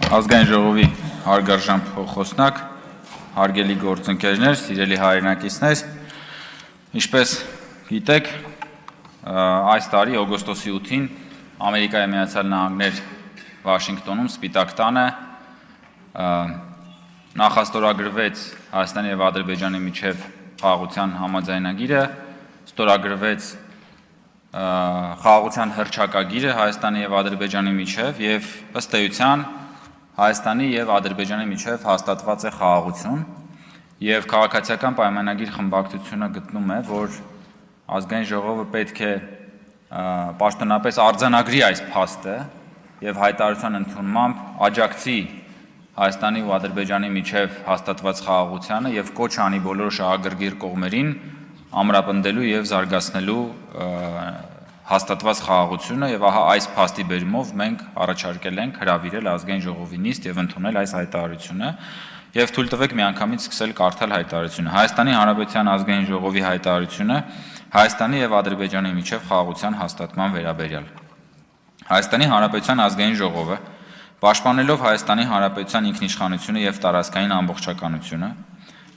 Ազգային ժողովի հարգարժան փոխոսնակ, հարգելի գործընկերներ, սիրելի հայրենակիցներ, ինչպես գիտեք, այս տարի օգոստոսի 8-ին Ամերիկայի Միացյալ Նահանգներ Վաշինգտոնում Սպիտակ տանը նախաստորագրվեց Հայաստանի և Ադրբեջանի միջև խաղաղության համաձայնագիրը, ստորագրվեց խաղաղության հռչակագիրը Հայաստանի և Ադրբեջանի միջև և ըստ էության Հայաստանի և Ադրբեջանի միջև հաստատված է խաղաղություն և քաղաքացիական պայմանագիր խմբակցությունը գտնում է, որ ազգային ժողովը պետք է պաշտոնապես արձանագրի այս փաստը և հայտարարության ընդունմամբ աջակցի Հայաստանի ու Ադրբեջանի միջև հաստատված խաղաղությանը և կոչ անի բոլոր շահագրգիռ կողմերին ամրապնդելու և զարգացնելու հաստատված խաղաղությունը և ահա այս փաստի բերումով մենք առաջարկել ենք հրավիրել ազգային ժողովի նիստ և ընդունել այս հայտարարությունը և թույլ տվեք միանգամից սկսել կարդալ հայտարարությունը։ Հայաստանի Հանրապետության ազգային ժողովի հայտարարությունը Հայաստանի և Ադրբեջանի միջև խաղաղության հաստատման վերաբերյալ։ Հայաստանի Հանրապետության ազգային ժողովը, պաշտպանելով Հայաստանի Հանրապետության ինքնիշխանությունը և տարածքային ամբողջականությունը,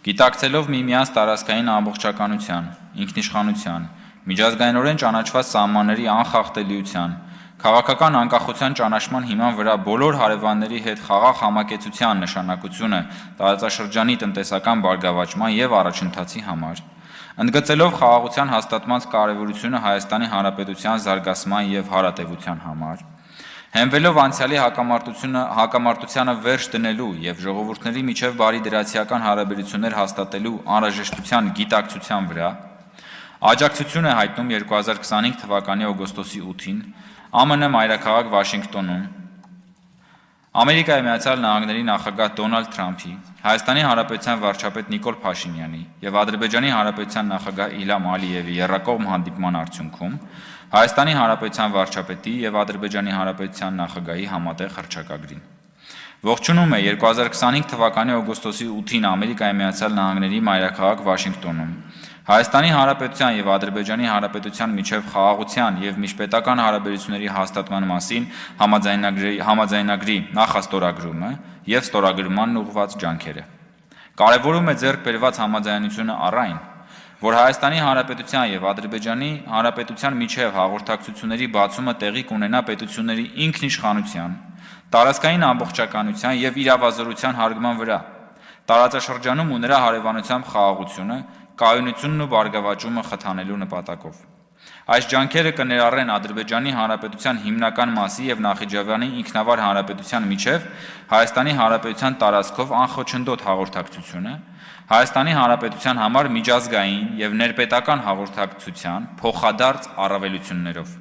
գիտակցելով միմյանց տարածքային ամբողջականության, ինքնիշխանության, միջազգայինորեն ճանաչված սահմանների անխախտելիության, քաղաքական անկախության ճանաչման հիման վրա բոլոր հարևանների հետ խաղաղ համակեցության նշանակությունը տարածաշրջանի տնտեսական բարգավաճման և առաջընթացի համար, ընդգծելով խաղաղության հաստատման կարևորությունը Հայաստանի Հանրապետության զարգացման և հարատևության համար, հենվելով անցյալի հակամարտությանը վերջ դնելու և ժողովուրդների միջև բարիդրացիական հարաբերություններ հաստատելու անհրաժեշտության գիտակցության վրա, աջակցություն է հայտնում 2025 թվականի օգոստոսի 8-ին ԱՄՆ մայրաքաղաք Վաշինգտոնում Ամերիկայի Միացյալ Նահանգների նախագահ Դոնալդ Թրամփի, Հայաստանի Հանրապետության վարչապետ Նիկոլ Փաշինյանի և Ադրբեջանի Հանրապետության նախագահ Իլհամ Ալիևի եռակողմ հանդիպման արդյունքում Հայաստանի Հանրապետության վարչապետի և Ադրբեջանի Հանրապետության նախագահի համատեղ հռչակագրին։ Ողջունում է 2025 թվականի օգոստոսի 8-ին Ամերիկայի Միացյալ Նահանգների մայրաքաղաք Վաշինգտոնում Հայաստանի Հանրապետության և Ադրբեջանի Հանրապետության միջև խաղաղության և միջպետական հարաբերությունների հաստատման մասին համաձայնագրի նախաստորագրումը և ստորագրմանն ուղղված ջանքերը։ Կարևորում է ձեռք բերված համաձայնությունը առ այն, որ Հայաստանի Հանրապետության և Ադրբեջանի Հանրապետության միջև հաղորդակցությունների բացումը տեղի կունենա պետությունների ինքնիշխանության, տարածքային ամբողջականության և իրավազորության հարգման վրա, տարածաշրջանում ու նրա հարևանությամբ խաղաղությունը, կայունությունն ու բարգավաճումը խթանելու նպատակով։ Այս ջանքերը կներառեն Ադրբեջանի Հանրապետության հիմնական մասի և Նախիջևանի ինքնավար հանրապետության միջև Հայաստանի Հանրապետության տարածքով անխոչնդոտ հաղորդակցությունը, Հայաստանի Հանրապետության համար միջազգային և ներպետական հաղորդակցության փոխադարձ առավելություններով։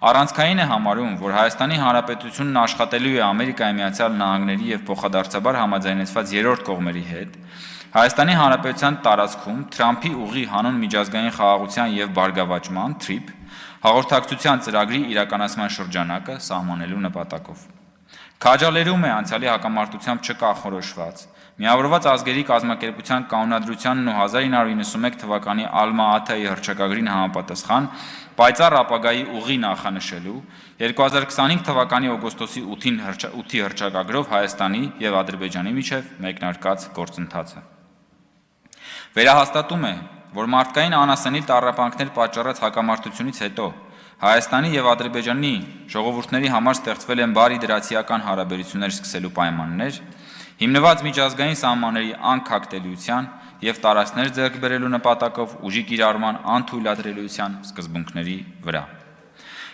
Առանցքային է համարում, որ Հայաստանի Հանրապետությունն աշխատելու է Ամերիկայի Միացյալ Նահանգների և փոխադարձաբար համաձայնեցված երրորդ կողմերի հետ Հայաստանի Հանրապետության տարածքում Թրամփի ուղի հանուն միջազգային խաղաղության և բարգավաճման (TRIP) հաղորդակցության ծրագրի իրականացման շրջանակը սահմանելու նպատակով։ Քաջալերում է անցյալի հակամարտությամբ չկանխորոշված, Միավորված ազգերի կազմակերպության կանոնադրությանն ու 1991 թվականի Ալմա-Աթայի հռչակագրին համապատասխան պայծառ ապագայի ուղի նախանշելու 2025 թվականի օգոստոսի 8-ի հռչակագրով Հայաստանի և Ադրբեջանի միջև մեկնարկած գործընթացը։ Վերահաստատում է, որ մարդկային անասենի տառապանքներ պատճառած հակամարտությունից հետո Հայաստանի և Ադրբեջանի ժողովուրդների համար ստեղծվել են բարիդրացիական հարաբերություններ սկսելու պայմաններ, հիմնված միջազգային սահմանների անքակտելիության և տարածքներ ձեռք բերելու նպատակով ուժի կիրառման անթույլատրելիության սկզբունքների վրա։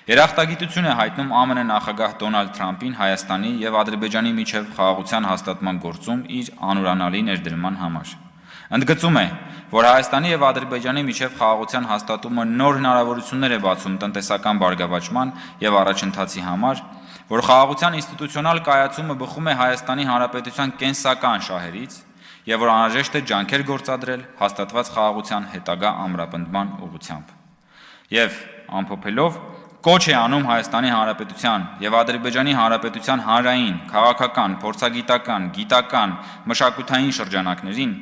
Երախտագիտություն է հայտնում ԱՄՆ նախագահ Դոնալդ Թրամփին Հայաստանի և Ադրբեջանի միջև խաղաղության հաստատման գործում իր անուրանալի ներդրման համար։ Ընդգծում է, որ Հայաստանի և Ադրբեջանի միջև խաղաղության հաստատումը նոր հնարավորություններ է բացում տնտեսական բարգավաճման և առաջընթացի համար, որ խաղաղության ինստիտուցիոնալ կայացումը բխում է Հայաստանի Հանրապետության կենսական շահերից և որ անհրաժեշտ է ջանքեր գործադրել հաստատված խաղաղության հետագա ամրապնդման ուղղությամբ։ Եվ ամփոփելով, կոչ է անում Հայաստանի Հանրապետության և Ադրբեջանի Հանրապետության հանրային, քաղաքական, փորձագիտական, գիտական, մշակութային շրջանակներին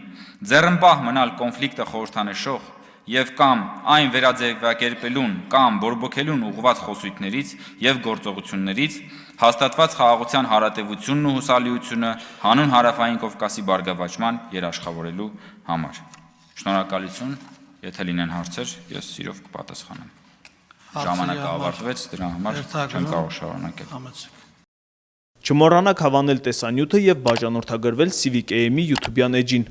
ձեռնպահ մնալ կոնֆլիկտը խորհրդանշող և կամ այն վերաձևակերպելուն կամ բորբոքելուն ուղղված խոսույթներից և գործողություններից հաստատված խաղաղության հարատևությունն ու հուսալիությունը հանուն հարավային Կովկասի բարգավաճման երաշխավորելու համար։ Շնորհակալություն, եթե լինեն հարցեր, ես սիրով կպատասխանեմ։ Ժամանակը ավարտվեց, դրա համար չեմ կարող շարունակել։ Չմոռանաք հավանել տեսանյութը և բաժանորդագրվել Civic AM-ի YouTube-յան էջին։